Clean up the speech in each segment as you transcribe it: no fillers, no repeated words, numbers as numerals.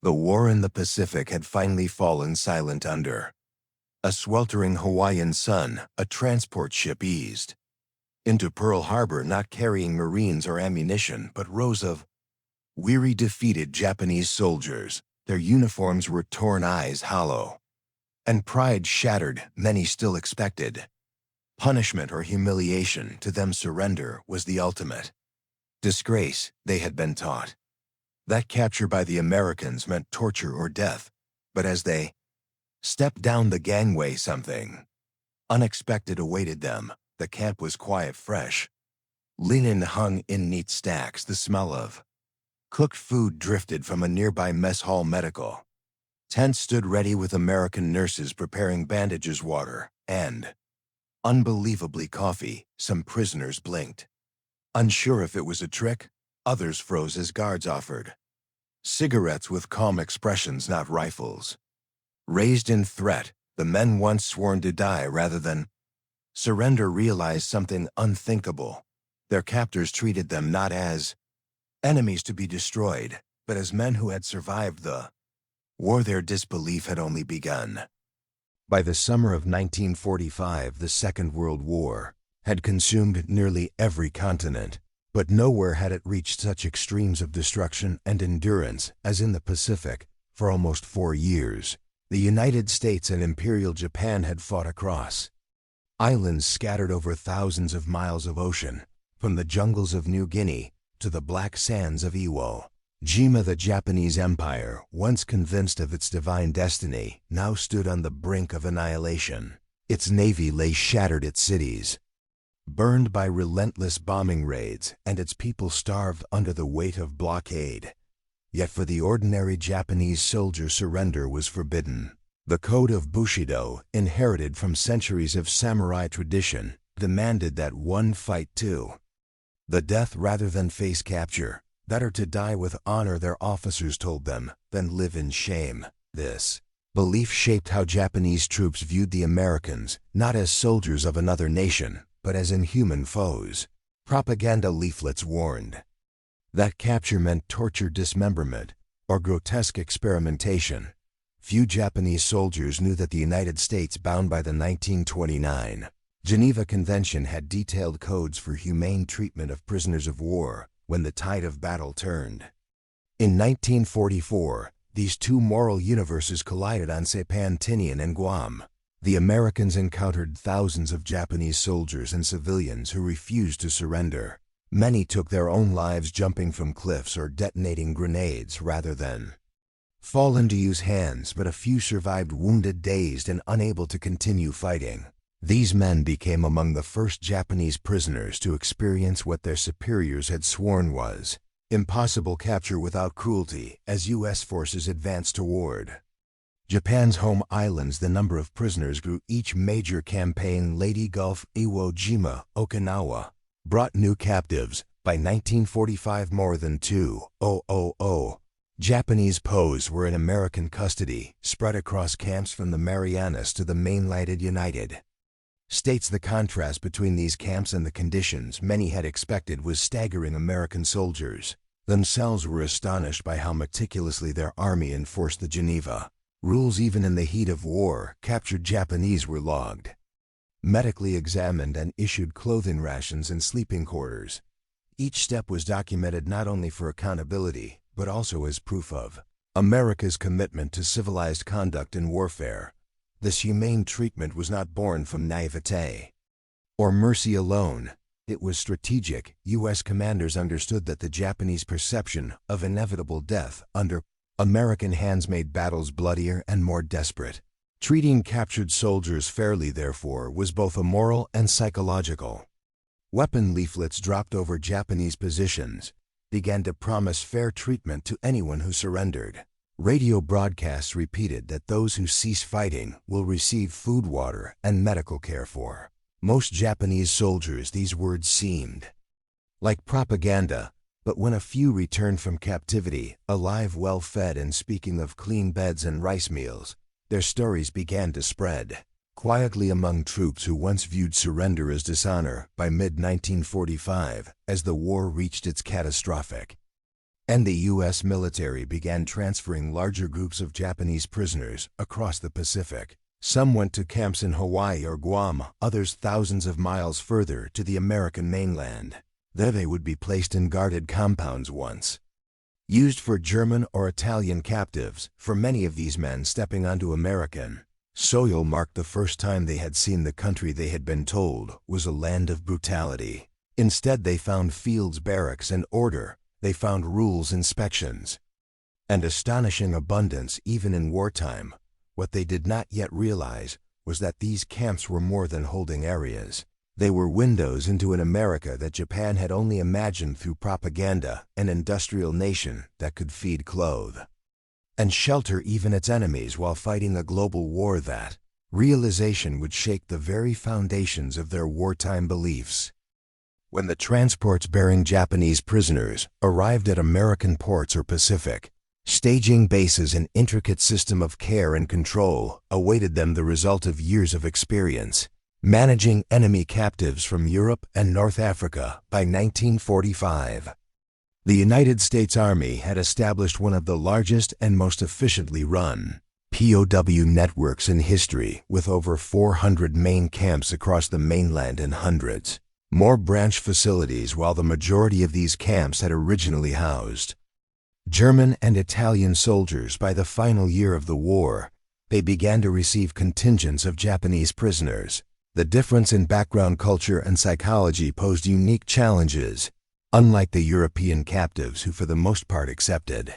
The war in the Pacific had finally fallen silent under a sweltering Hawaiian sun. A transport ship eased into Pearl Harbor, not carrying Marines or ammunition, but rows of weary, defeated Japanese soldiers. Their uniforms were torn, eyes hollow, and pride shattered. Many still expected punishment or humiliation. To them, surrender was the ultimate disgrace. They had been taught that capture by the Americans meant torture or death, but as they stepped down the gangway, something unexpected awaited them. The camp was quiet, fresh. Linen hung in neat stacks. The smell of cooked food drifted from a nearby mess hall. Medical tents stood ready with American nurses preparing bandages, water, and, unbelievably, coffee. Some prisoners blinked, unsure if it was a trick. Others froze as guards offered cigarettes with calm expressions, not rifles raised in threat. The men, once sworn to die rather than surrender, realized something unthinkable. Their captors treated them not as enemies to be destroyed, but as men who had survived the war. Their disbelief had only begun. By the summer of 1945, the Second World War had consumed nearly every continent, but nowhere had it reached such extremes of destruction and endurance as in the Pacific. For almost 4 years, the United States and Imperial Japan had fought across islands scattered over thousands of miles of ocean, from the jungles of New Guinea to the black sands of Iwo Jima. The Japanese Empire, once convinced of its divine destiny, now stood on the brink of annihilation. Its navy lay shattered, its cities burned by relentless bombing raids, and its people starved under the weight of blockade. Yet for the ordinary Japanese soldier, surrender was forbidden. The code of Bushido, inherited from centuries of samurai tradition, demanded that one fight to the death rather than face capture. Better to die with honor, their officers told them, than live in shame. This belief shaped how Japanese troops viewed the Americans, not as soldiers of another nation, but as inhuman foes. Propaganda leaflets warned that capture meant torture, dismemberment, or grotesque experimentation. Few Japanese soldiers knew that the United States, bound by the 1929 Geneva Convention, had detailed codes for humane treatment of prisoners of war when the tide of battle turned. In 1944, these two moral universes collided on Saipan, Tinian, and Guam. The Americans encountered thousands of Japanese soldiers and civilians who refused to surrender. Many took their own lives jumping from cliffs or detonating grenades rather than fall into use hands, but a few survived, wounded, dazed, and unable to continue fighting. These men became among the first Japanese prisoners to experience what their superiors had sworn was impossible: capture without cruelty. As U.S. forces advanced toward Japan's home islands, the number of prisoners grew. Each major campaign, Leyte Gulf, Iwo Jima, Okinawa, brought new captives. By 1945, more than 2,000 Japanese POWs were in American custody, spread across camps from the Marianas to the mainlanded United States. The contrast between these camps and the conditions many had expected was staggering. American soldiers themselves were astonished by how meticulously their army enforced the Geneva rules. Even in the heat of war, captured Japanese were logged, medically examined, and issued clothing rations and sleeping quarters. Each step was documented not only for accountability, but also as proof of America's commitment to civilized conduct in warfare. This humane treatment was not born from naivete or mercy alone. It was strategic. U.S. commanders understood that the Japanese perception of inevitable death under American hands made battles bloodier and more desperate. Treating captured soldiers fairly, therefore, was both a moral and psychological. Weapon leaflets dropped over Japanese positions began to promise fair treatment to anyone who surrendered. Radio broadcasts repeated that those who cease fighting will receive food, water, and medical care. For most Japanese soldiers, these words seemed like propaganda, but when a few returned from captivity, alive, well-fed, and speaking of clean beds and rice meals, their stories began to spread quietly among troops who once viewed surrender as dishonor. By mid-1945, as the war reached its catastrophic And the U.S. military began transferring larger groups of Japanese prisoners across the Pacific. Some went to camps in Hawaii or Guam, others thousands of miles further to the American mainland. There they would be placed in guarded compounds once used for German or Italian captives. For many of these men, stepping onto American soil marked the first time they had seen the country they had been told was a land of brutality. Instead, they found fields, barracks, and order. They found rules, inspections, and astonishing abundance even in wartime. What they did not yet realize was that these camps were more than holding areas. They were windows into an America that Japan had only imagined through propaganda, an industrial nation that could feed, clothe, and shelter even its enemies while fighting a global war. That realization would shake the very foundations of their wartime beliefs. When the transports bearing Japanese prisoners arrived at American ports or Pacific staging bases, an intricate system of care and control awaited them, the result of years of experience managing enemy captives from Europe and North Africa. By 1945, the United States Army had established one of the largest and most efficiently run POW networks in history, with over 400 main camps across the mainland and hundreds more branch facilities, while the majority of these camps had originally housed German and Italian soldiers. By the final year of the war, they began to receive contingents of Japanese prisoners. The difference in background, culture, and psychology posed unique challenges. Unlike the European captives, who for the most part accepted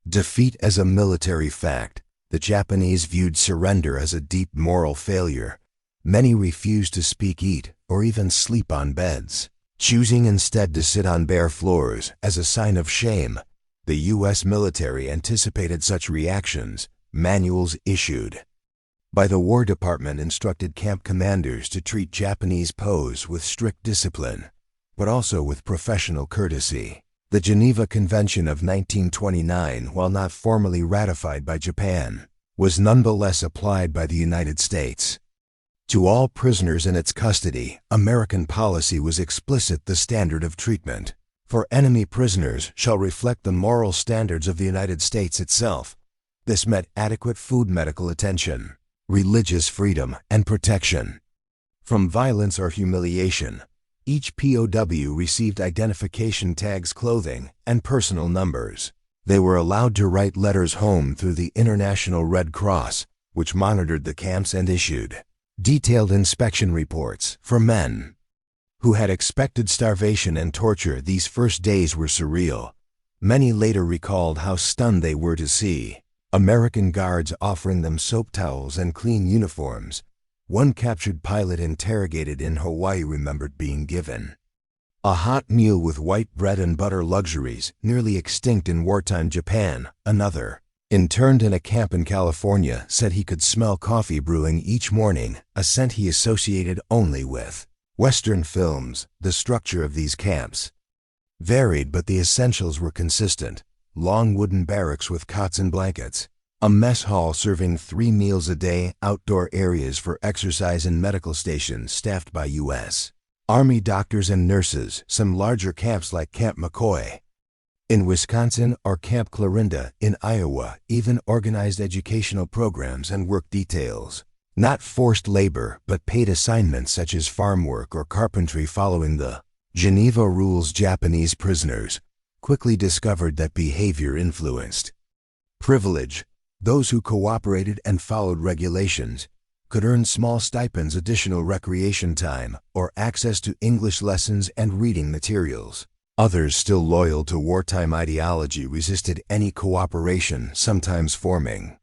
defeat as a military fact, the Japanese viewed surrender as a deep moral failure. Many refused to speak, eat, or even sleep on beds, choosing instead to sit on bare floors as a sign of shame. The U.S. military anticipated such reactions. Manuals issued by the War Department instructed camp commanders to treat Japanese POWs with strict discipline, but also with professional courtesy. The Geneva Convention of 1929, while not formally ratified by Japan, was nonetheless applied by the United States. To all prisoners in its custody, American policy was explicit. The standard of treatment for enemy prisoners shall reflect the moral standards of the United States itself. This meant adequate food, medical attention, religious freedom, and protection from violence or humiliation. Each POW received identification tags, clothing, and personal numbers. They were allowed to write letters home through the International Red Cross, which monitored the camps and issued detailed inspection reports. For men who had expected starvation and torture, these first days were surreal. Many later recalled how stunned they were to see American guards offering them soap towels and clean uniforms. One captured pilot interrogated in Hawaii remembered being given a hot meal with white bread and butter, luxuries nearly extinct in wartime Japan. Another, interned in a camp in California, said he could smell coffee brewing each morning, a scent he associated only with Western films. The structure of these camps varied, but the essentials were consistent. Long wooden barracks with cots and blankets, a mess hall serving 3 meals a day, outdoor areas for exercise, and medical stations staffed by U.S. Army doctors and nurses. Some larger camps like Camp McCoy in Wisconsin or Camp Clarinda in Iowa even organized educational programs and work details. Not forced labor, but paid assignments such as farm work or carpentry. Following the Geneva rules, Japanese prisoners quickly discovered that behavior influenced privilege. Those who cooperated and followed regulations could earn small stipends, additional recreation time, or access to English lessons and reading materials. Others, still loyal to wartime ideology, resisted any cooperation, sometimes forming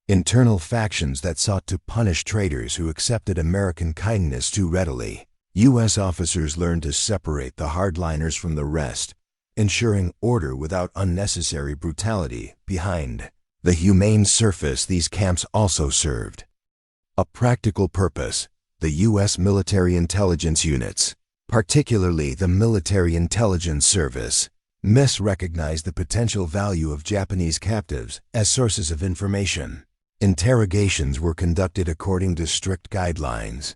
internal factions that sought to punish traitors who accepted American kindness too readily. U.S. officers learned to separate the hardliners from the rest, ensuring order without unnecessary brutality. Behind the humane surface, these camps also served a practical purpose. The U.S. military intelligence units, particularly the Military Intelligence Service, MES, recognized the potential value of Japanese captives as sources of information. Interrogations were conducted according to strict guidelines.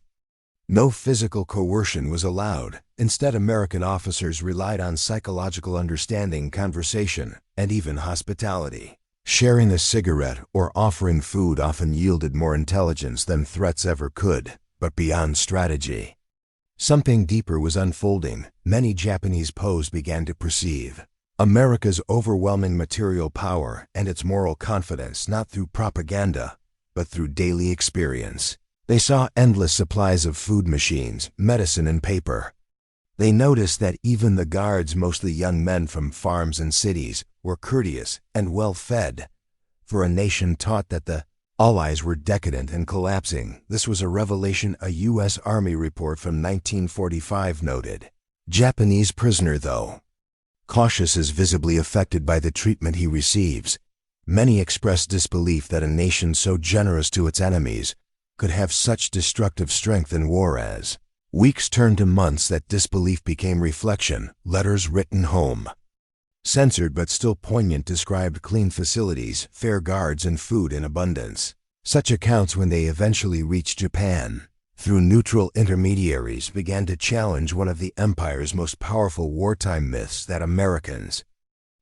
No physical coercion was allowed. Instead, American officers relied on psychological understanding, conversation, and even hospitality. Sharing a cigarette or offering food often yielded more intelligence than threats ever could, but beyond strategy. Something deeper was unfolding. Many Japanese POWs began to perceive America's overwhelming material power and its moral confidence not through propaganda, but through daily experience. They saw endless supplies of food machines, medicine, and paper. They noticed that even the guards, mostly young men from farms and cities, were courteous and well-fed. For a nation taught that the Allies were decadent and collapsing, this was a revelation. A U.S. Army report from 1945 noted. Japanese prisoner, though cautious, is visibly affected by the treatment he receives. Many expressed disbelief that a nation so generous to its enemies could have such destructive strength in war. As weeks turned to months, that disbelief became reflection. Letters written home, censored but still poignant, described clean facilities, fair guards, and food in abundance. Such accounts, when they eventually reached Japan through neutral intermediaries, began to challenge one of the empire's most powerful wartime myths, that Americans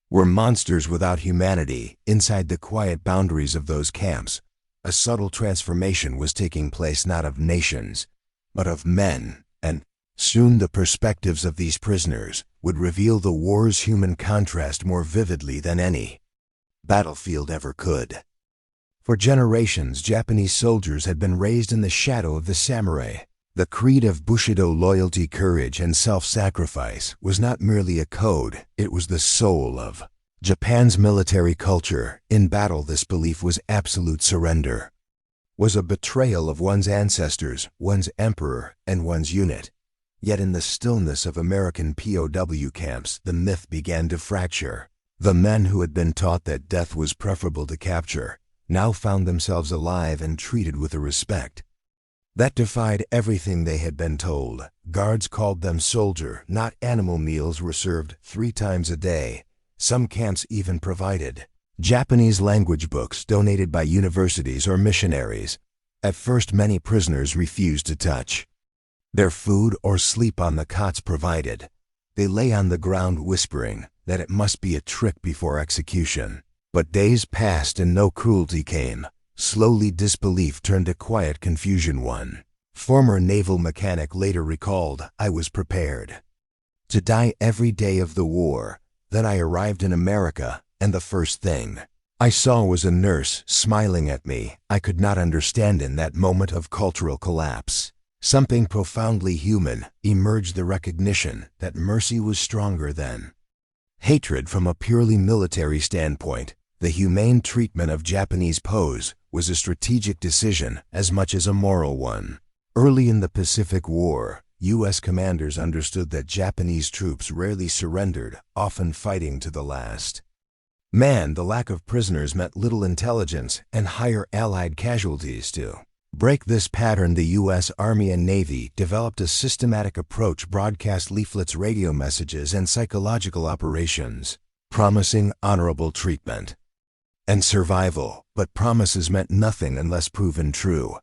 were monsters without humanity. Inside the quiet boundaries of those camps, a subtle transformation was taking place, not of nations, but of men, and soon the perspectives of these prisoners would reveal the war's human contrast more vividly than any battlefield ever could. For generations, Japanese soldiers had been raised in the shadow of the samurai. The creed of Bushido, loyalty, courage, and self-sacrifice, was not merely a code, it was the soul of Japan's military culture. In battle, this belief was absolute surrender, was a betrayal of one's ancestors, one's emperor, and one's unit. Yet in the stillness of American POW camps, the myth began to fracture. The men who had been taught that death was preferable to capture now found themselves alive and treated with a respect that defied everything they had been told. Guards called them soldier, not animal. Meals were served 3 times a day. Some camps even provided Japanese language books donated by universities or missionaries. At first, many prisoners refused to touch their food or sleep on the cots provided. They lay on the ground whispering that it must be a trick before execution. But days passed and no cruelty came. Slowly, disbelief turned to quiet confusion. One former naval mechanic later recalled, "I was prepared to die every day of the war. Then I arrived in America, and the first thing I saw was a nurse smiling at me. I could not understand." In that moment of cultural collapse, something profoundly human emerged, the recognition that mercy was stronger than hatred. From a purely military standpoint, the humane treatment of Japanese POWs was a strategic decision as much as a moral one. Early in the Pacific War, U.S. commanders understood that Japanese troops rarely surrendered, often fighting to the last man. The lack of prisoners meant little intelligence and higher Allied casualties. To break this pattern, the U.S. Army and Navy developed a systematic approach: broadcast leaflets, radio messages, and psychological operations, promising honorable treatment and survival. But promises meant nothing unless proven true.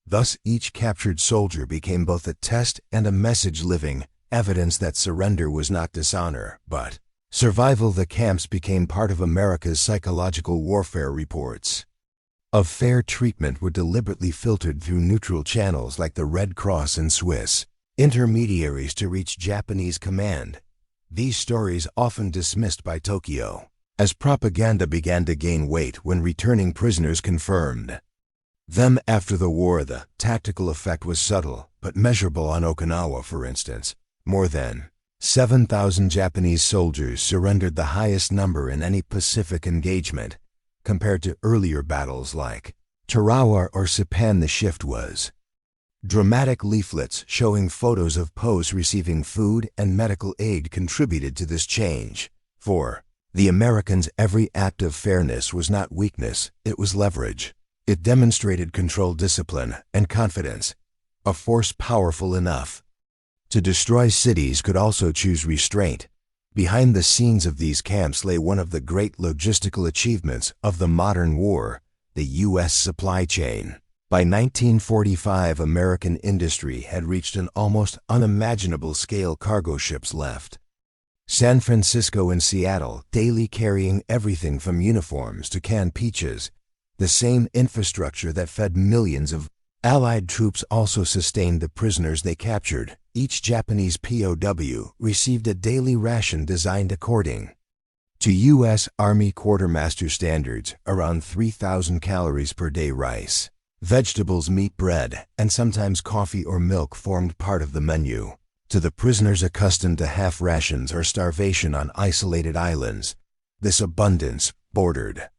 Thus, each captured soldier became both a test and a message, living evidence that surrender was not dishonor, but survival. The camps became part of America's psychological warfare. Reports of fair treatment were deliberately filtered through neutral channels like the Red Cross and Swiss intermediaries to reach Japanese command. These stories, often dismissed by Tokyo as propaganda, began to gain weight when returning prisoners confirmed them after the war. The tactical effect was subtle but measurable. On Okinawa, for instance, more than 7,000 Japanese soldiers surrendered, the highest number in any Pacific engagement. Compared to earlier battles like Tarawa or Saipan, the shift was dramatic. Leaflets showing photos of POWs receiving food and medical aid contributed to this change. For the Americans, every act of fairness was not weakness, it was leverage. It demonstrated control, discipline, and confidence. A force powerful enough to destroy cities could also choose restraint. Behind the scenes of these camps lay one of the great logistical achievements of the modern war: the U.S. supply chain. By 1945, American industry had reached an almost unimaginable scale. Cargo ships left San Francisco and Seattle, daily carrying everything from uniforms to canned peaches. The same infrastructure that fed millions of Allied troops also sustained the prisoners they captured. Each Japanese POW received a daily ration designed according to U.S. Army quartermaster standards, around 3,000 calories per day. Rice, vegetables, meat, bread, and sometimes coffee or milk formed part of the menu. To the prisoners accustomed to half rations or starvation on isolated islands, this abundance bordered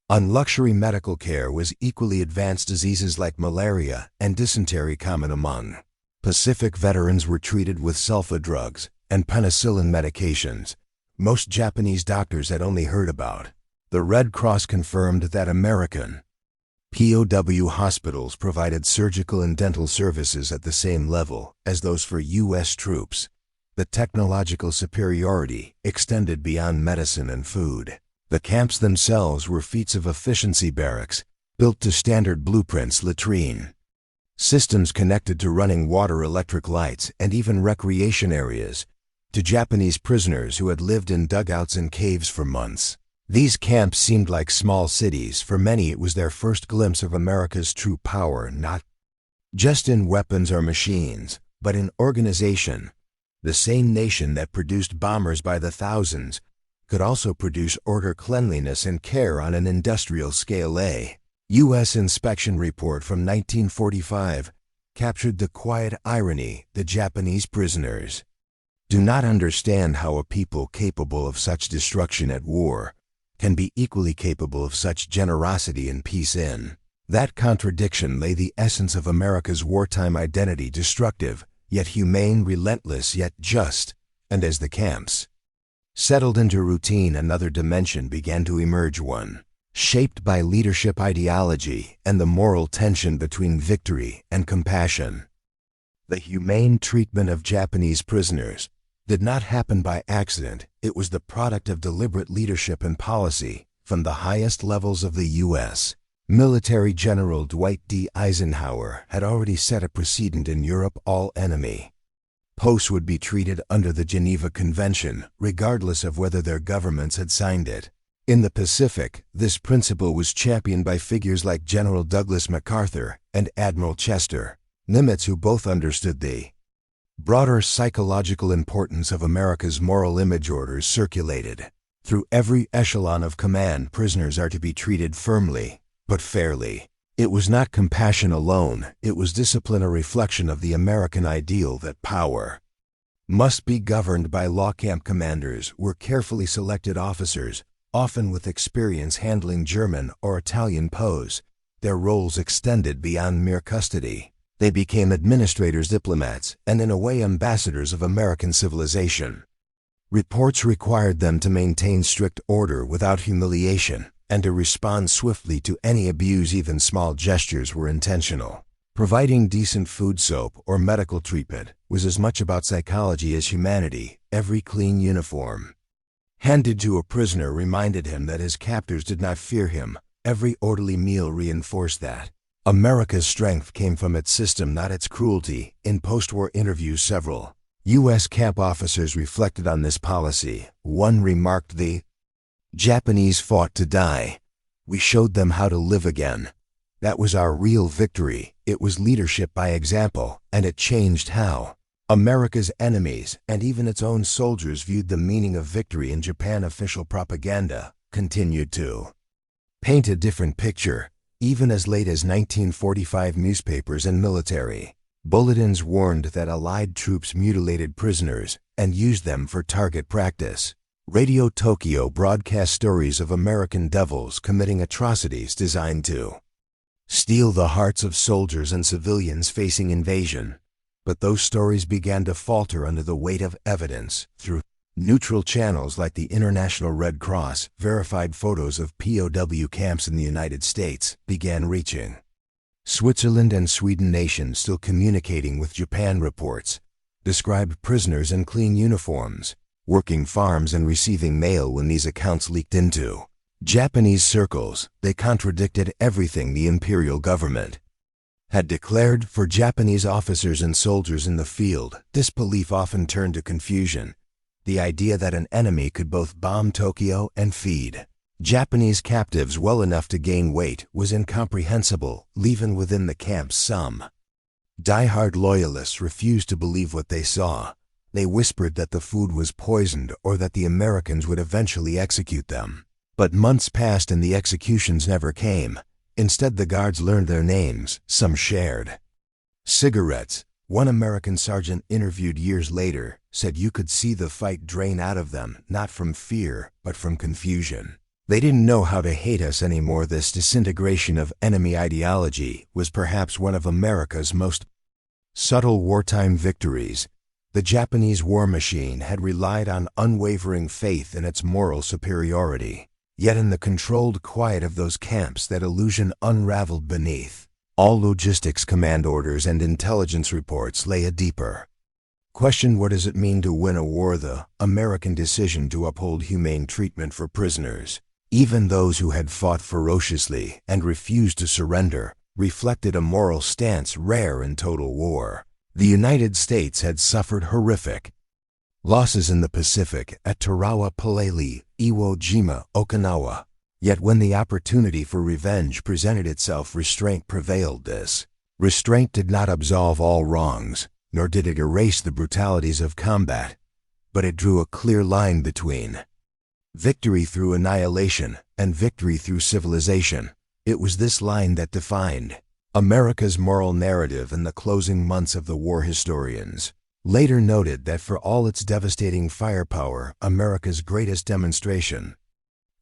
on luxury. Medical care was equally advanced. Diseases like malaria and dysentery common among Pacific veterans were treated with sulfa drugs and penicillin medications most Japanese doctors had only heard about. The Red Cross confirmed that American POW hospitals provided surgical and dental services at the same level as those for U.S. troops. The technological superiority extended beyond medicine and food. The camps themselves were feats of efficiency. Barracks, built to standard blueprints, latrine systems connected to running water, electric lights, and even recreation areas. To Japanese prisoners who had lived in dugouts and caves for months, these camps seemed like small cities. For many, it was their first glimpse of America's true power, not just in weapons or machines, but in organization. The same nation that produced bombers by the thousands could also produce order, cleanliness, and care on an industrial scale. A U.S. inspection report from 1945 captured the quiet irony. The Japanese prisoners do not understand how a people capable of such destruction at war can be equally capable of such generosity in peace. In that contradiction lay the essence of America's wartime identity: destructive, yet humane; relentless, yet just. And as the camps settled into routine, another dimension began to emerge, one shaped by leadership ideology and the moral tension between victory and compassion. The humane treatment of Japanese prisoners did not happen by accident. It was the product of deliberate leadership and policy from the highest levels of the U.S. military. General Dwight D. Eisenhower had already set a precedent in Europe: all enemy posts would be treated under the Geneva Convention, regardless of whether their governments had signed it. In the Pacific, this principle was championed by figures like General Douglas MacArthur and Admiral Chester Nimitz, who both understood the broader psychological importance of America's moral image. Orders circulated through every echelon of command: prisoners are to be treated firmly, but fairly. It was not compassion alone, it was discipline, a reflection of the American ideal that power must be governed by law. Camp commanders were carefully selected officers, often with experience handling German or Italian POWs. Their roles extended beyond mere custody. They became administrators, diplomats, and in a way ambassadors of American civilization. Reports required them to maintain strict order without humiliation, and to respond swiftly to any abuse. Even small gestures were intentional. Providing decent food, soap, or medical treatment was as much about psychology as humanity. Every clean uniform handed to a prisoner reminded him that his captors did not fear him. Every orderly meal reinforced that America's strength came from its system, not its cruelty. In post-war interviews, several U.S. camp officers reflected on this policy. One remarked, "The Japanese fought to die. We showed them how to live again. That was our real victory." It was leadership by example, and it changed how America's enemies and even its own soldiers viewed the meaning of victory. In Japan, official propaganda continued to paint a different picture. Even as late as 1945, newspapers and military bulletins warned that Allied troops mutilated prisoners and used them for target practice. Radio Tokyo broadcast stories of American devils committing atrocities designed to steal the hearts of soldiers and civilians facing invasion. But those stories began to falter under the weight of evidence. Through neutral channels like the International Red Cross, verified photos of POW camps in the United States began reaching Switzerland and Sweden. Nations still communicating with Japan. Reports described prisoners in clean uniforms, working farms, and receiving mail. When these accounts leaked into Japanese circles, they contradicted everything the imperial government had declared for Japanese officers and soldiers in the field, this belief often turned to confusion. The idea that an enemy could both bomb Tokyo and feed Japanese captives well enough to gain weight was incomprehensible, leaving within the camps some die-hard loyalists refused to believe what they saw. They whispered that the food was poisoned or that the Americans would eventually execute them. But months passed and the executions never came. Instead, the guards learned their names. Some shared cigarettes. One American sergeant interviewed years later said you could see the fight drain out of them, not from fear, but from confusion. They didn't know how to hate us anymore. This disintegration of enemy ideology was perhaps one of America's most subtle wartime victories. The Japanese war machine had relied on unwavering faith in its moral superiority. Yet in the controlled quiet of those camps, that illusion unraveled beneath. All logistics, command orders, and intelligence reports lay a deeper question. What does it mean to win a war? The American decision to uphold humane treatment for prisoners, even those who had fought ferociously and refused to surrender, reflected a moral stance rare in total war. The United States had suffered horrific losses in the Pacific at Tarawa, Paleli, Iwo Jima, Okinawa. Yet when the opportunity for revenge presented itself, restraint prevailed. This restraint did not absolve all wrongs, nor did it erase the brutalities of combat, but it drew a clear line between victory through annihilation and victory through civilization. It was this line that defined America's moral narrative in the closing months of the war. Historians later noted that for all its devastating firepower, America's greatest demonstration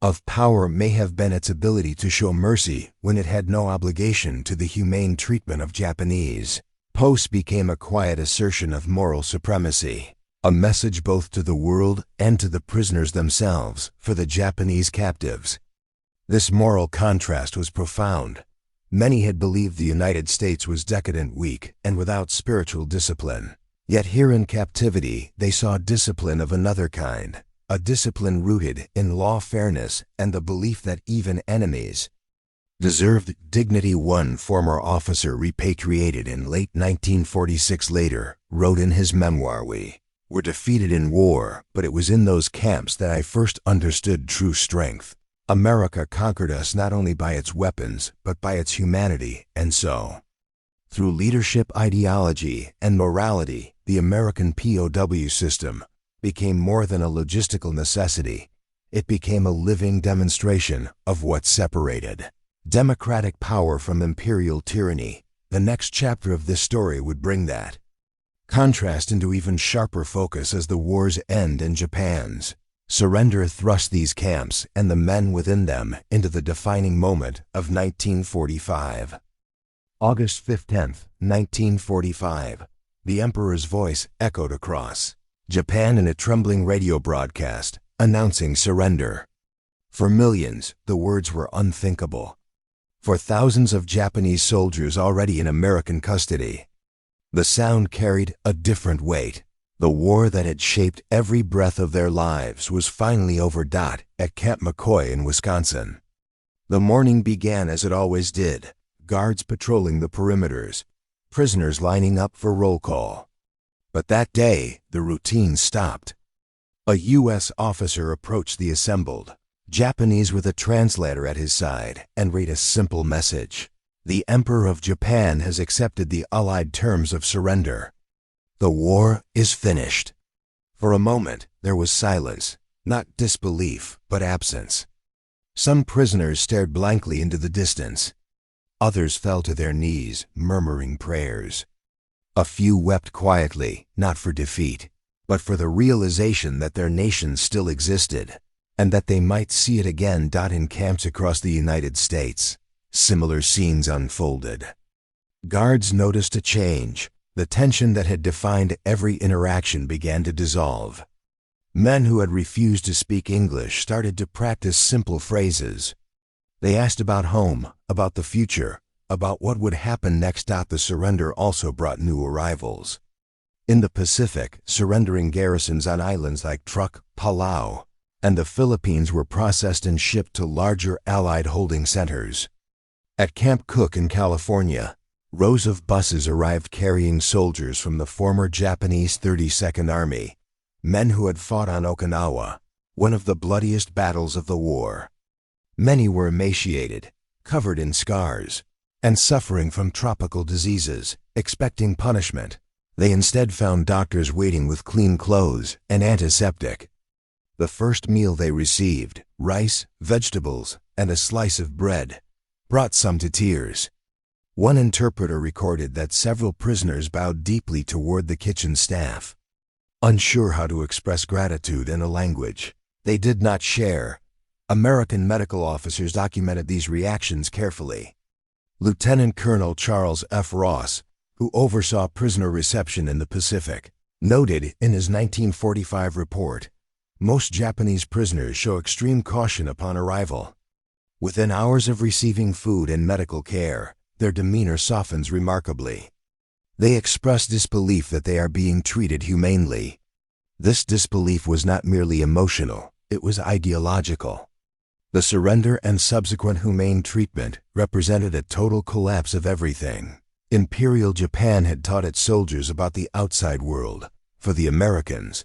of power may have been its ability to show mercy when it had no obligation to the humane treatment of Japanese. Posts became a quiet assertion of moral supremacy, a message both to the world and to the prisoners themselves. For the Japanese captives, this moral contrast was profound. Many had believed the United States was decadent, weak, and without spiritual discipline. Yet here in captivity, they saw discipline of another kind, a discipline rooted in law, fairness, and the belief that even enemies deserved dignity. One former officer repatriated in late 1946 later wrote in his memoir, "We were defeated in war, but it was in those camps that I first understood true strength. America conquered us not only by its weapons, but by its humanity." And so, through leadership, ideology, and morality, the American POW system became more than a logistical necessity. It became a living demonstration of what separated democratic power from imperial tyranny. The next chapter of this story would bring that contrast into even sharper focus as the war's end and Japan's surrender thrust these camps and the men within them into the defining moment of 1945. August 15th, 1945. The Emperor's voice echoed across Japan in a trembling radio broadcast, announcing surrender. For millions, the words were unthinkable. For thousands of Japanese soldiers already in American custody, the sound carried a different weight. The war that had shaped every breath of their lives was finally over. At Camp McCoy in Wisconsin, the morning began as it always did, guards patrolling the perimeters, prisoners lining up for roll call. But that day, the routine stopped. A U.S. officer approached the assembled Japanese with a translator at his side and read a simple message. The Emperor of Japan has accepted the Allied terms of surrender. The war is finished. For a moment, there was silence, not disbelief, but absence. Some prisoners stared blankly into the distance. Others fell to their knees, murmuring prayers. A few wept quietly, not for defeat, but for the realization that their nation still existed, and that they might see it again. In camps across the United States, similar scenes unfolded. Guards noticed a change. The tension that had defined every interaction began to dissolve. Men who had refused to speak English started to practice simple phrases. They asked about home, about the future, about what would happen next. The surrender also brought new arrivals. In the Pacific, surrendering garrisons on islands like Truk, Palau, and the Philippines were processed and shipped to larger Allied holding centers. At Camp Cook in California, Rows of buses arrived carrying soldiers from the former Japanese 32nd Army, men who had fought on Okinawa, one of the bloodiest battles of the war. Many were emaciated, covered in scars, and suffering from tropical diseases, expecting punishment. They instead found doctors waiting with clean clothes and antiseptic. The first meal they received, rice, vegetables, and a slice of bread, brought some to tears. One interpreter recorded that several prisoners bowed deeply toward the kitchen staff. Unsure how to express gratitude in a language they did not share, American medical officers documented these reactions carefully. Lieutenant Colonel Charles F. Ross, who oversaw prisoner reception in the Pacific, noted in his 1945 report, "Most Japanese prisoners show extreme caution upon arrival. Within hours of receiving food and medical care, their demeanor softens remarkably. They express disbelief that they are being treated humanely. This disbelief was not merely emotional, it was ideological." The surrender and subsequent humane treatment represented a total collapse of everything. Imperial Japan had taught its soldiers about the outside world. For the Americans,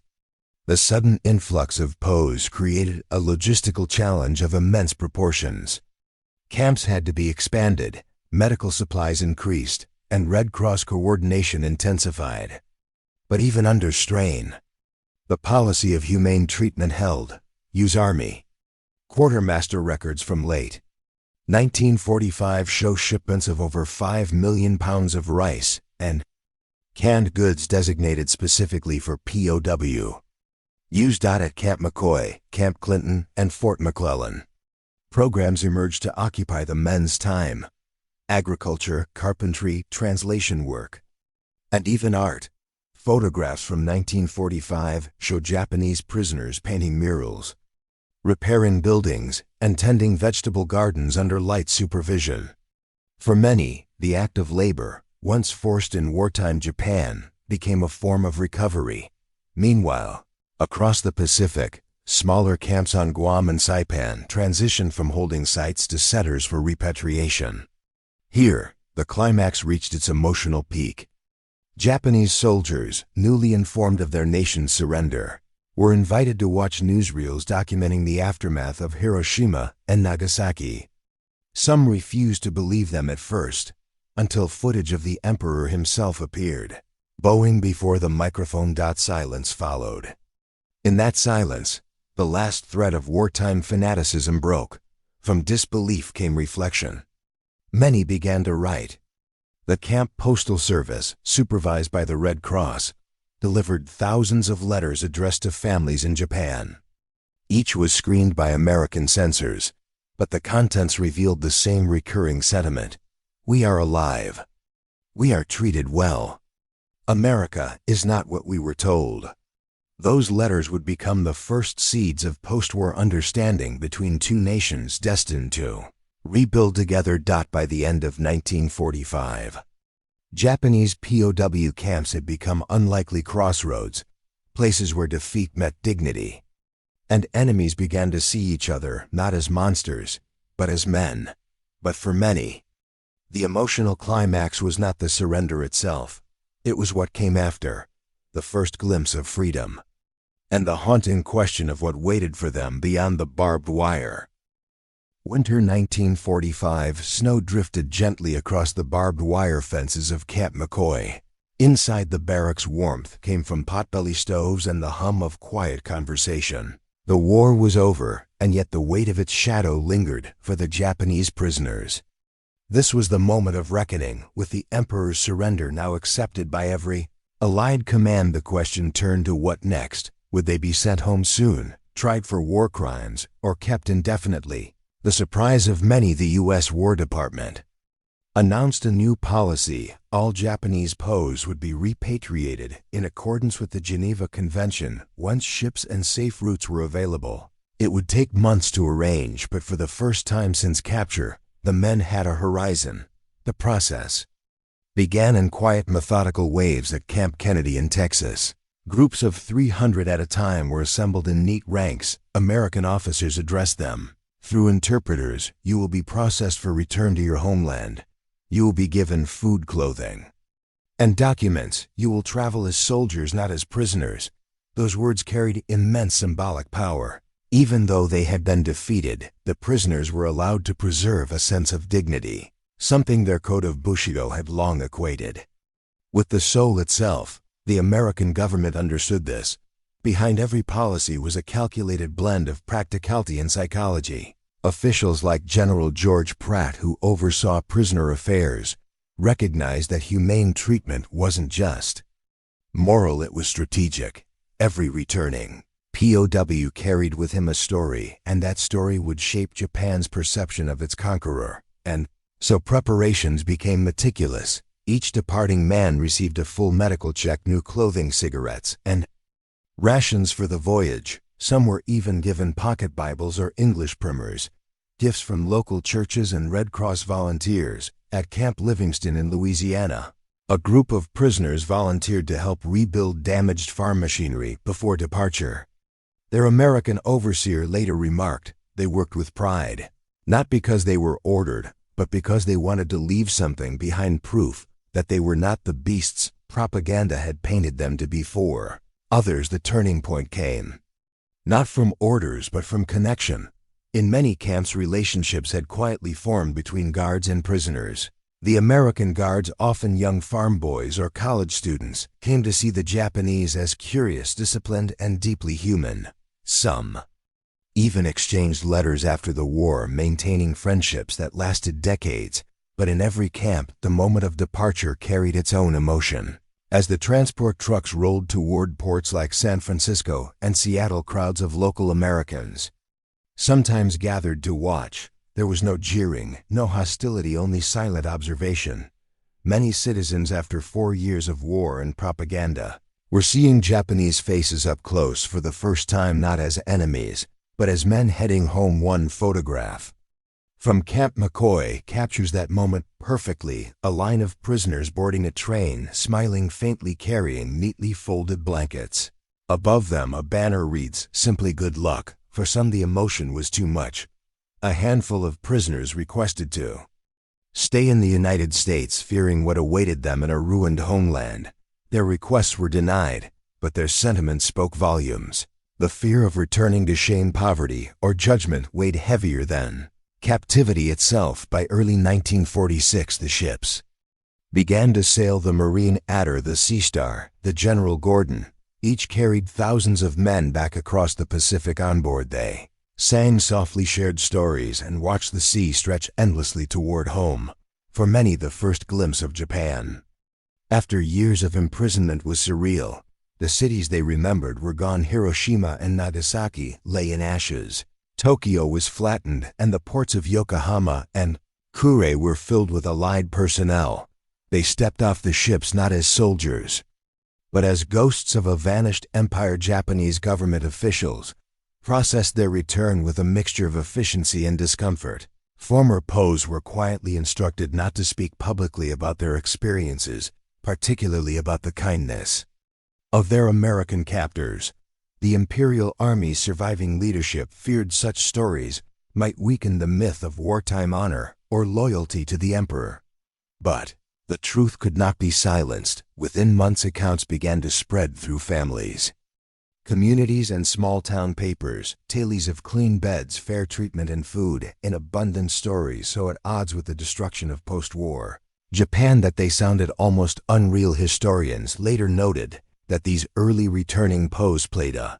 the sudden influx of POWs created a logistical challenge of immense proportions. Camps had to be expanded, medical supplies increased, and Red Cross coordination intensified. But even under strain, the policy of humane treatment held. U.S. Army Quartermaster records from late 1945 show shipments of over 5 million pounds of rice and canned goods designated specifically for POW used at Camp McCoy, Camp Clinton, and Fort McClellan. Programs emerged to occupy the men's time: agriculture, carpentry, translation work, and even art. Photographs from 1945 show Japanese prisoners painting murals, repairing buildings, and tending vegetable gardens under light supervision. For many, the act of labor, once forced in wartime Japan, became a form of recovery. Meanwhile, across the Pacific, smaller camps on Guam and Saipan transitioned from holding sites to centers for repatriation. Here, the climax reached its emotional peak. Japanese soldiers, newly informed of their nation's surrender, were invited to watch newsreels documenting the aftermath of Hiroshima and Nagasaki. Some refused to believe them at first, until footage of the emperor himself appeared, bowing before the microphone. Silence followed. In that silence, the last thread of wartime fanaticism broke. From disbelief came reflection. Many began to write. The Camp Postal Service, supervised by the Red Cross, delivered thousands of letters addressed to families in Japan. Each was screened by American censors, but the contents revealed the same recurring sentiment: we are alive. We are treated well. America is not what we were told. Those letters would become the first seeds of post-war understanding between two nations destined to rebuild together. By the end of 1945, Japanese POW camps had become unlikely crossroads, places where defeat met dignity, and enemies began to see each other not as monsters, but as men. But for many, the emotional climax was not the surrender itself. It was what came after, the first glimpse of freedom, and the haunting question of what waited for them beyond the barbed wire. Winter 1945, snow drifted gently across the barbed wire fences of Camp McCoy. Inside the barracks, warmth came from potbelly stoves and the hum of quiet conversation. The war was over, and yet the weight of its shadow lingered for the Japanese prisoners. This was the moment of reckoning, with the emperor's surrender now accepted by every Allied command. The question turned to what next. Would they be sent home soon, tried for war crimes, or kept indefinitely? The surprise of many, the U.S. War Department announced a new policy. All Japanese POWs would be repatriated in accordance with the Geneva Convention once ships and safe routes were available. It would take months to arrange, but for the first time since capture, the men had a horizon. The process began in quiet, methodical waves at Camp Kennedy in Texas. Groups of 300 at a time were assembled in neat ranks. American officers addressed them. Through interpreters, you will be processed for return to your homeland. You will be given food, clothing, and documents. You will travel as soldiers, not as prisoners. Those words carried immense symbolic power. Even though they had been defeated, the prisoners were allowed to preserve a sense of dignity, something their code of Bushido had long equated with the soul itself. The American government understood this. Behind every policy was a calculated blend of practicality and psychology. Officials like General George Pratt, who oversaw prisoner affairs, recognized that humane treatment wasn't just moral, it was strategic. Every returning POW carried with him a story, and that story would shape Japan's perception of its conqueror. And so preparations became meticulous. Each departing man received a full medical check, new clothing, cigarettes, and rations for the voyage. Some were even given pocket Bibles or English primers, gifts from local churches and Red Cross volunteers. At Camp Livingston in Louisiana, a group of prisoners volunteered to help rebuild damaged farm machinery before departure. Their American overseer later remarked, they worked with pride, not because they were ordered, but because they wanted to leave something behind, proof that they were not the beasts propaganda had painted them to be. For others, the turning point came not from orders but from connection. In many camps, relationships had quietly formed between guards and prisoners. The American guards, often young farm boys or college students, came to see the Japanese as curious, disciplined, and deeply human. Some even exchanged letters after the war, maintaining friendships that lasted decades. But in every camp, the moment of departure carried its own emotion. As the transport trucks rolled toward ports like San Francisco and Seattle, crowds of local Americans sometimes gathered to watch. There was no jeering, no hostility, only silent observation. Many citizens, after 4 years of war and propaganda, were seeing Japanese faces up close for the first time, not as enemies, but as men heading home. One photograph from Camp McCoy captures that moment perfectly. A line of prisoners boarding a train, smiling faintly, carrying neatly folded blankets. Above them, a banner reads, "Simply good luck." For some, the emotion was too much. A handful of prisoners requested to stay in the United States, fearing what awaited them in a ruined homeland. Their requests were denied, but their sentiments spoke volumes. The fear of returning to shame, poverty, or judgment weighed heavier than captivity itself. By early 1946, the ships began to sail, the Marine Adder, the Sea Star, the General Gordon. Each carried thousands of men back across the Pacific. On board, they sang softly, shared stories, and watched the sea stretch endlessly toward home. For many, the first glimpse of Japan after years of imprisonment was surreal. The cities they remembered were gone. Hiroshima and Nagasaki lay in ashes. Tokyo was flattened, and the ports of Yokohama and Kure were filled with Allied personnel. They stepped off the ships not as soldiers, but as ghosts of a vanished empire. Japanese government officials processed their return with a mixture of efficiency and discomfort. Former POWs were quietly instructed not to speak publicly about their experiences, particularly about the kindness of their American captors. The Imperial Army's surviving leadership feared such stories might weaken the myth of wartime honor or loyalty to the emperor. But the truth could not be silenced. Within months, accounts began to spread through families, communities, and small-town papers. Tales of clean beds, fair treatment, and food in abundant. Stories so at odds with the destruction of post-war Japan that they sounded almost unreal. Historians later noted that these early returning POWs played a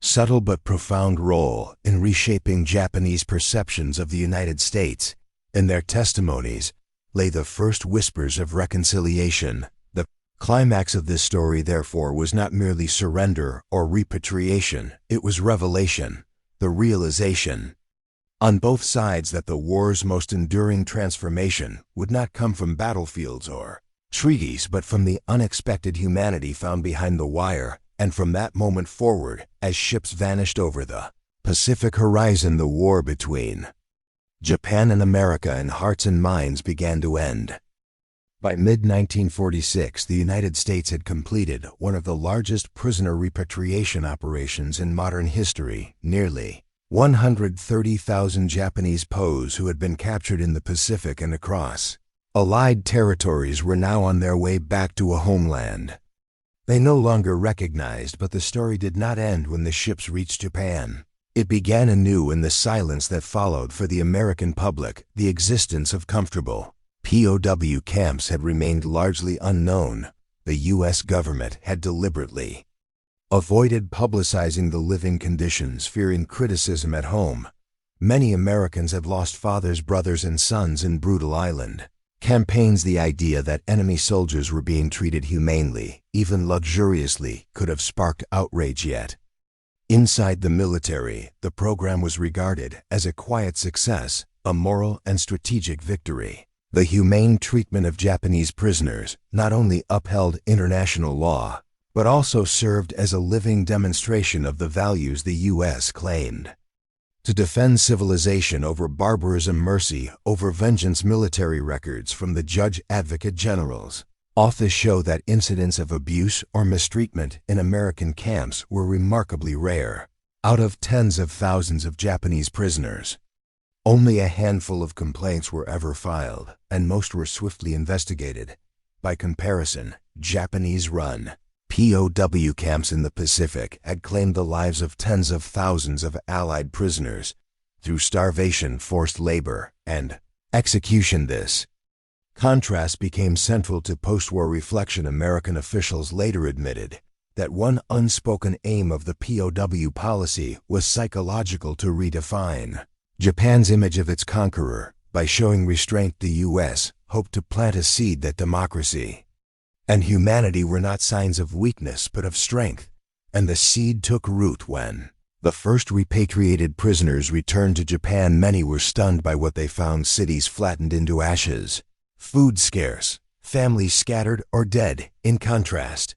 subtle but profound role in reshaping Japanese perceptions of the United States. In their testimonies lay the first whispers of reconciliation. The climax of this story, therefore, was not merely surrender or repatriation, it was revelation, the realization on both sides that the war's most enduring transformation would not come from battlefields or treaties, but from the unexpected humanity found behind the wire. And from that moment forward, as ships vanished over the Pacific horizon, the war between Japan and America and hearts and minds began to end. By mid-1946, the United States had completed one of the largest prisoner repatriation operations in modern history. Nearly 130,000 Japanese POWs who had been captured in the Pacific and across Allied territories were now on their way back to a homeland. They no longer recognized, but the story did not end when the ships reached Japan. It began anew in the silence that followed. For the American public, the existence of comfortable POW camps had remained largely unknown. The U.S. government had deliberately avoided publicizing the living conditions, fearing criticism at home. Many Americans had lost fathers, brothers, and sons in brutal island campaigns. The idea that enemy soldiers were being treated humanely, even luxuriously, could have sparked outrage yet. Inside the military, the program was regarded as a quiet success, a moral and strategic victory. The humane treatment of Japanese prisoners not only upheld international law, but also served as a living demonstration of the values the U.S. claimed to defend: civilization over barbarism, mercy over vengeance. Military records from the Judge Advocate General's office show that incidents of abuse or mistreatment in American camps were remarkably rare. Out of tens of thousands of Japanese prisoners, only a handful of complaints were ever filed, and most were swiftly investigated. By comparison, Japanese-run POW camps in the Pacific had claimed the lives of tens of thousands of Allied prisoners through starvation, forced labor, and execution. This contrast became central to post-war reflection. American officials later admitted that one unspoken aim of the POW policy was psychological: to redefine Japan's image of its conqueror. By showing restraint, the U.S. hoped to plant a seed that democracy and humanity were not signs of weakness but of strength. And the seed took root when the first repatriated prisoners returned to Japan. Many were stunned by what they found: cities flattened into ashes, food scarce, families scattered or dead. In contrast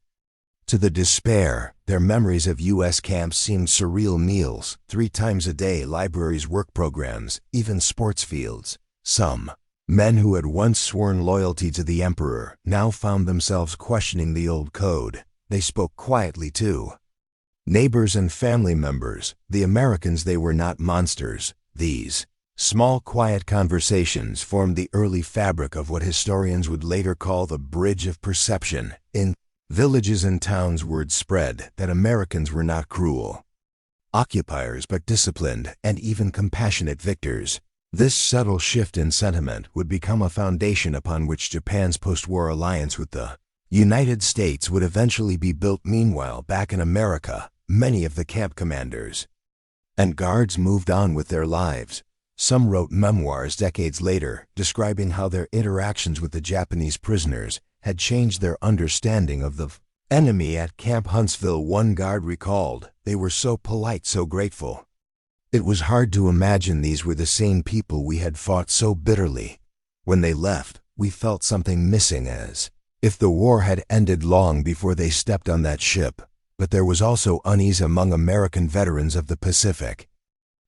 to the despair, their memories of U.S. camps seemed surreal: meals 3 times a day, libraries, work programs, even sports fields. Some men who had once sworn loyalty to the emperor now found themselves questioning the old code. They spoke quietly to neighbors and family members. The Americans, they were not monsters. These small, quiet conversations formed the early fabric of what historians would later call the bridge of perception. In villages and towns, word spread that Americans were not cruel occupiers but disciplined and even compassionate victors. This subtle shift in sentiment would become a foundation upon which Japan's post-war alliance with the United States would eventually be built. Meanwhile, back in America, many of the camp commanders and guards moved on with their lives. Some wrote memoirs decades later, describing how their interactions with the Japanese prisoners had changed their understanding of the enemy. At Camp Huntsville, one guard recalled, "They were so polite, so grateful. It was hard to imagine these were the same people we had fought so bitterly. When they left, we felt something missing, as if the war had ended long before they stepped on that ship." But there was also unease among American veterans of the Pacific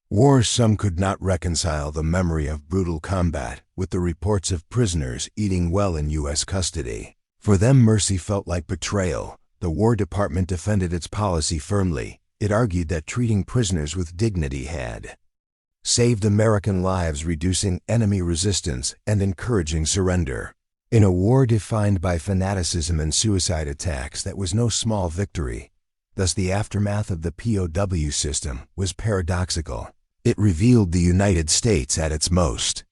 War. Some could not reconcile the memory of brutal combat with the reports of prisoners eating well in U.S. custody. For them, mercy felt like betrayal. The War Department defended its policy firmly. It argued that treating prisoners with dignity had saved American lives, reducing enemy resistance and encouraging surrender. In a war defined by fanaticism and suicide attacks, that was no small victory. Thus, the aftermath of the POW system was paradoxical. It revealed the United States at its most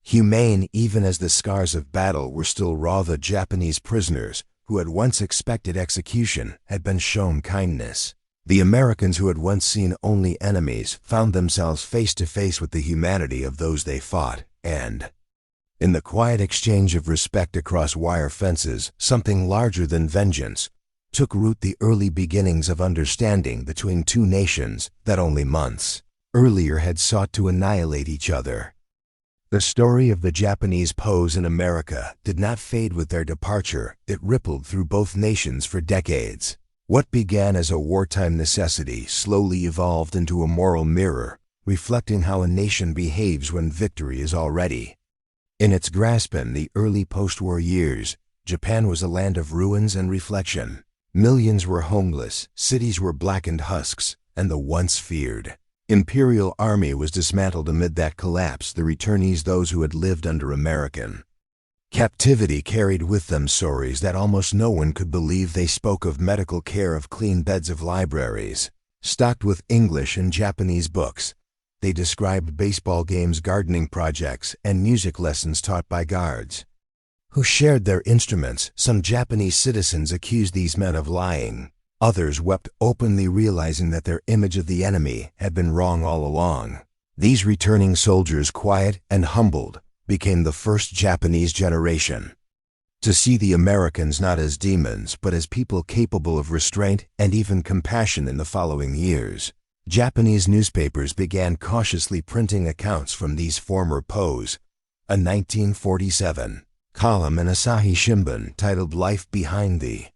humane, even as the scars of battle were still raw. The Japanese prisoners, who had once expected execution, had been shown kindness. The Americans, who had once seen only enemies, found themselves face to face with the humanity of those they fought, and in the quiet exchange of respect across wire fences, something larger than vengeance took root: the early beginnings of understanding between two nations that only months earlier had sought to annihilate each other. The story of the Japanese POWs in America did not fade with their departure. It rippled through both nations for decades. What began as a wartime necessity slowly evolved into a moral mirror, reflecting how a nation behaves when victory is already in its grasp. In the early post-war years, Japan was a land of ruins and reflection. Millions were homeless, cities were blackened husks, and the once feared Imperial Army was dismantled. Amid that collapse, the returnees, those who had lived under American Captivity carried with them stories that almost no one could believe. They spoke of medical care, of clean beds, of libraries stocked with English and Japanese books. They described baseball games, gardening projects, and music lessons taught by guards who shared their instruments. Some Japanese citizens accused these men of lying. Others wept openly, realizing that their image of the enemy had been wrong all along. These returning soldiers, quiet and humbled, became the first Japanese generation to see the Americans not as demons, but as people capable of restraint and even compassion. In the following years, Japanese newspapers began cautiously printing accounts from these former POWs. A 1947 column in Asahi Shimbun titled "Life Behind the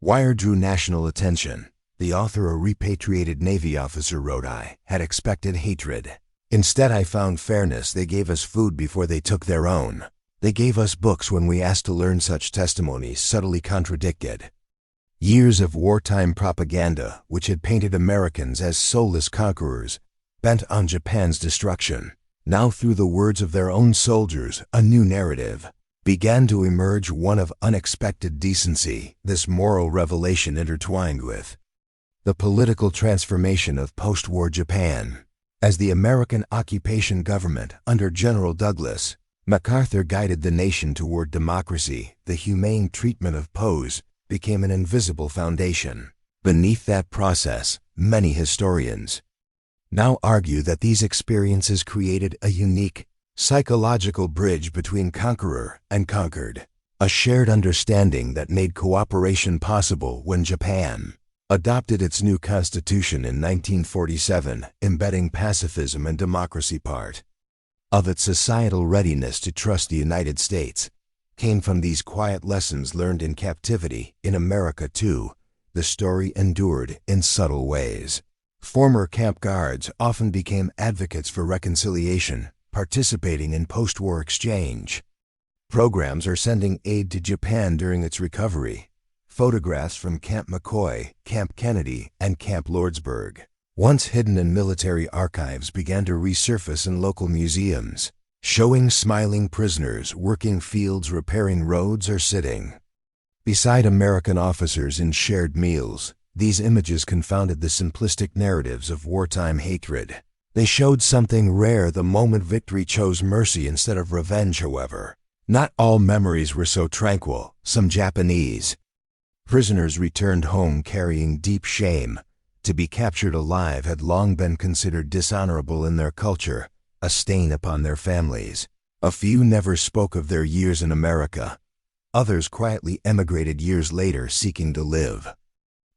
Wire" drew national attention. The author, a repatriated Navy officer, wrote, "I had expected hatred. Instead, I found fairness. They gave us food before they took their own. They gave us books when we asked to learn." Such testimonies subtly contradicted years of wartime propaganda, which had painted Americans as soulless conquerors bent on Japan's destruction. Now, through the words of their own soldiers, a new narrative began to emerge, one of unexpected decency. This moral revelation intertwined with the political transformation of post-war Japan. As the American occupation government under General Douglas MacArthur guided the nation toward democracy, the humane treatment of POWs became an invisible foundation. Beneath that process, many historians now argue that these experiences created a unique psychological bridge between conqueror and conquered, a shared understanding that made cooperation possible when Japan adopted its new constitution in 1947, embedding pacifism and democracy. Part of its societal readiness to trust the United States came from these quiet lessons learned in captivity. In America, too, the story endured in subtle ways. Former camp guards often became advocates for reconciliation, participating in post-war exchange programs or sending aid to Japan during its recovery. Photographs from Camp McCoy, Camp Kennedy, and Camp Lordsburg, once hidden in military archives, began to resurface in local museums, showing smiling prisoners working fields, repairing roads, or sitting beside American officers in shared meals. These images confounded the simplistic narratives of wartime hatred. They showed something rare: the moment victory chose mercy instead of revenge. However, not all memories were so tranquil. Some Japanese prisoners returned home carrying deep shame. To be captured alive had long been considered dishonorable in their culture, a stain upon their families. A few never spoke of their years in America. Others quietly emigrated years later, seeking to live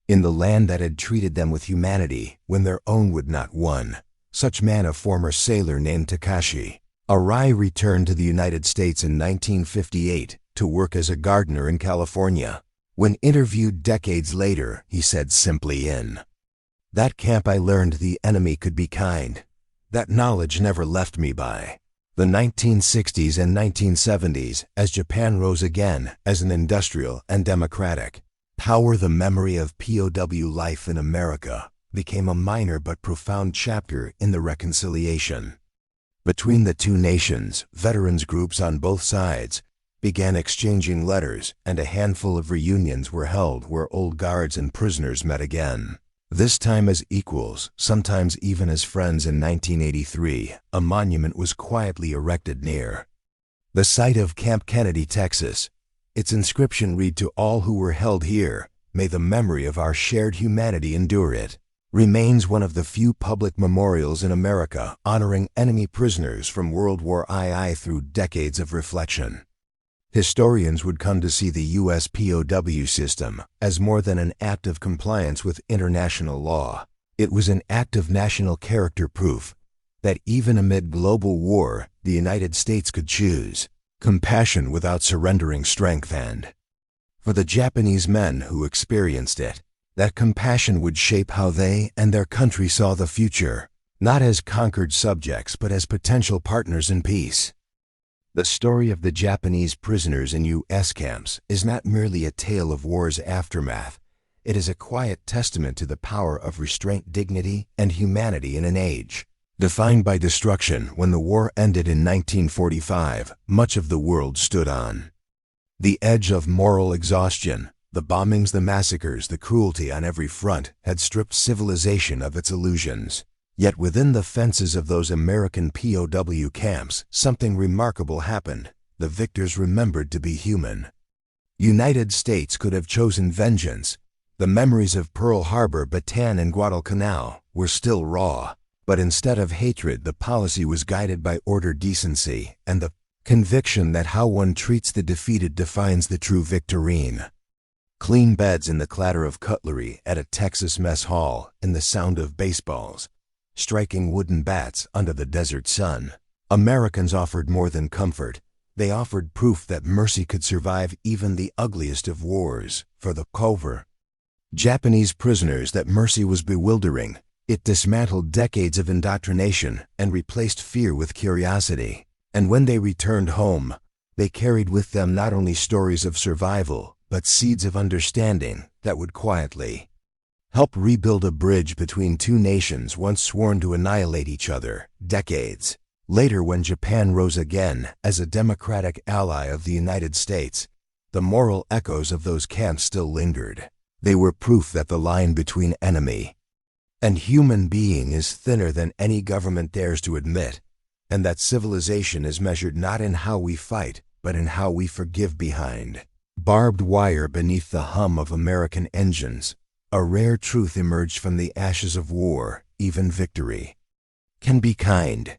in the land that had treated them with humanity when their own would not. One such man, a former sailor named Takashi Arai, returned to the United States in 1958 to work as a gardener in California. When interviewed decades later, he said simply, "In that camp I learned the enemy could be kind. That knowledge never left me." By the 1960s and 1970s, as Japan rose again as an industrial and democratic power, the memory of POW life in America became a minor but profound chapter in the reconciliation between the two nations. Veterans groups on both sides began exchanging letters, and a handful of reunions were held where old guards and prisoners met again, this time as equals, sometimes even as friends. In 1983, a monument was quietly erected near the site of Camp Kennedy, Texas. Its inscription read, "To all who were held here, may the memory of our shared humanity endure." It remains one of the few public memorials in America honoring enemy prisoners from World War II. Through decades of reflection, historians would come to see the U.S. POW system as more than an act of compliance with international law. It was an act of national character, proof that even amid global war, the United States could choose compassion without surrendering strength. And for the Japanese men who experienced it, that compassion would shape how they and their country saw the future, not as conquered subjects but as potential partners in peace. The story of the Japanese prisoners in U.S. camps is not merely a tale of war's aftermath. It is a quiet testament to the power of restraint, dignity, and humanity in an age Defined by destruction, when the war ended in 1945, much of the world stood on the edge of moral exhaustion. The bombings, the massacres, the cruelty on every front had stripped civilization of its illusions. Yet within the fences of those American POW camps, something remarkable happened. The victors remembered to be human. United States could have chosen vengeance. The memories of Pearl Harbor, Bataan, and Guadalcanal were still raw. But instead of hatred, the policy was guided by order, decency, and the conviction that how one treats the defeated defines the true victorine. Clean beds in the clatter of cutlery at a Texas mess hall, in the sound of baseballs striking wooden bats under the desert sun. Americans offered more than comfort. They offered proof that mercy could survive even the ugliest of wars. For the POW Japanese prisoners, that mercy was bewildering. It dismantled decades of indoctrination and replaced fear with curiosity. And when they returned home, they carried with them not only stories of survival, but seeds of understanding that would quietly help rebuild a bridge between two nations once sworn to annihilate each other. Decades later, when Japan rose again as a democratic ally of the United States, the moral echoes of those camps still lingered. They were proof that the line between enemy and human being is thinner than any government dares to admit, and that civilization is measured not in how we fight, but in how we forgive. Behind barbed wire, beneath the hum of American engines, a rare truth emerged from the ashes of war. Even victory can be kind.